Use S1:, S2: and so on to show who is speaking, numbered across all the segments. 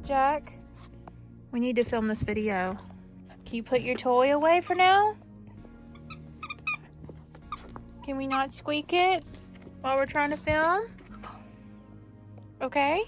S1: Jack? We need to film this video. Can you put your toy away for now? Can we not squeak it while we're trying to film? Okay.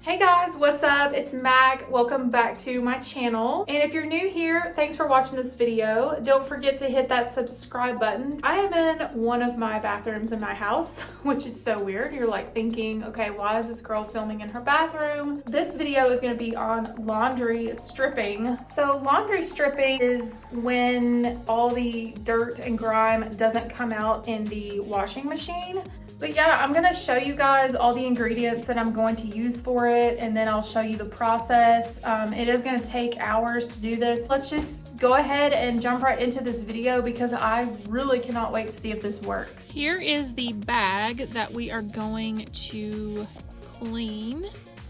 S1: Hey guys, what's up? It's Mag. Welcome back to my channel. And if you're new here, thanks for watching this video. Don't forget to hit that subscribe button. I am in one of my bathrooms in my house, which is so weird. You're like thinking, okay, why is this girl filming in her bathroom? This video is gonna be on laundry stripping. So laundry stripping is when all the dirt and grime doesn't come out in the washing machine. But yeah, I'm gonna show you guys all the ingredients that I'm going to use for it, and then I'll show you the process. It is gonna take hours to do this. Let's just go ahead and jump right into this video because I really cannot wait to see if this works. Here is the bag that we are going to clean.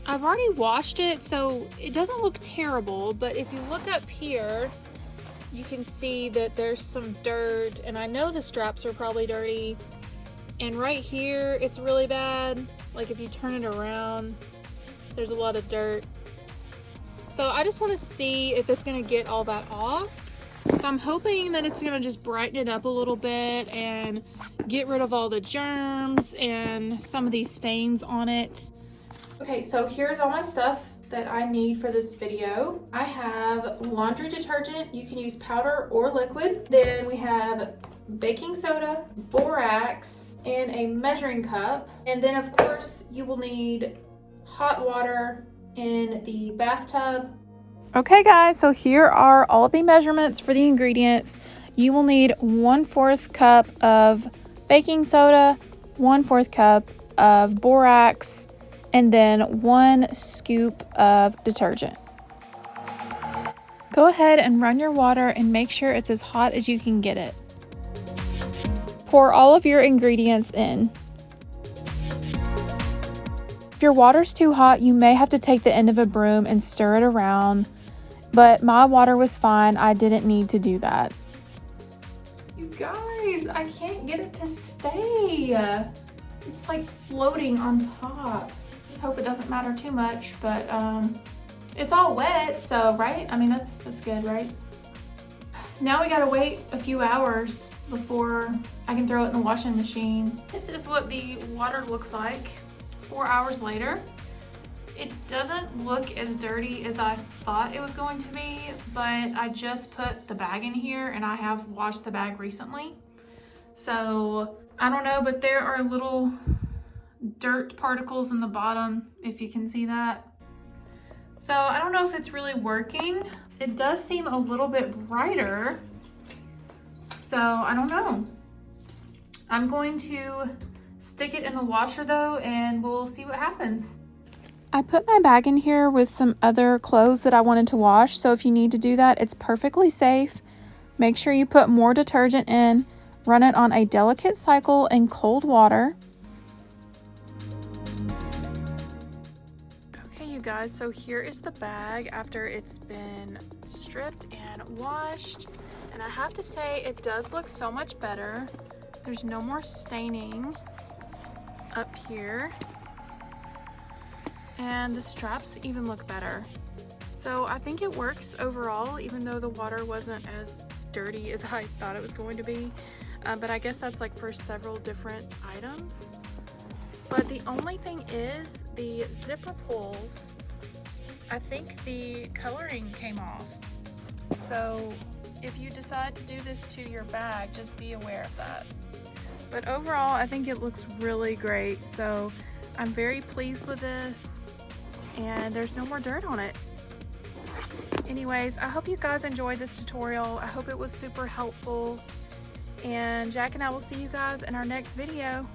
S1: I've already washed it, so it doesn't look terrible, but if you look up here, you can see that there's some dirt, and I know the straps are probably dirty. And right here, it's really bad. Like if you turn it around, there's a lot of dirt. So I just want to see if it's gonna get all that off. So I'm hoping that it's gonna just brighten it up a little bit and get rid of all the germs and some of these stains on it. Okay, so here's all my stuff that I need for this video. I have laundry detergent. You can use powder or liquid. Then we have baking soda, borax, and a measuring cup. And then of course you will need hot water in the bathtub. Okay guys, so here are all the measurements for the ingredients. You will need 1/4 cup of baking soda, 1/4 cup of borax, and then 1 scoop of detergent. Go ahead and run your water and make sure it's as hot as you can get it. Pour all of your ingredients in. If your water's too hot, you may have to take the end of a broom and stir it around, but my water was fine. I didn't need to do that. You guys, I can't get it to stay. It's like floating on top. Just hope it doesn't matter too much, but it's all wet, so right? I mean, that's good, right? Now we gotta wait a few hours before I can throw it in the washing machine. This is what the water looks like 4 hours later. It doesn't look as dirty as I thought it was going to be, but I just put the bag in here and I have washed the bag recently. So I don't know, but there are little dirt particles in the bottom, if you can see that. So I don't know if it's really working. It does seem a little bit brighter. So I don't know. I'm going to stick it in the washer though, and we'll see what happens. I put my bag in here with some other clothes that I wanted to wash. So if you need to do that, it's perfectly safe. Make sure you put more detergent in, run it on a delicate cycle in cold water. Okay, you guys, so here is the bag after it's been stripped and washed. And I have to say, it does look so much better. There's no more staining up here. And the straps even look better. So I think it works overall, even though the water wasn't as dirty as I thought it was going to be. But I guess that's like for several different items. But the only thing is the zipper pulls, I think the coloring came off. So if you decide to do this to your bag, just be aware of that. But overall, I think it looks really great. So I'm very pleased with this, and there's no more dirt on it. Anyways, I hope you guys enjoyed this tutorial. I hope it was super helpful. And Jack and I will see you guys in our next video.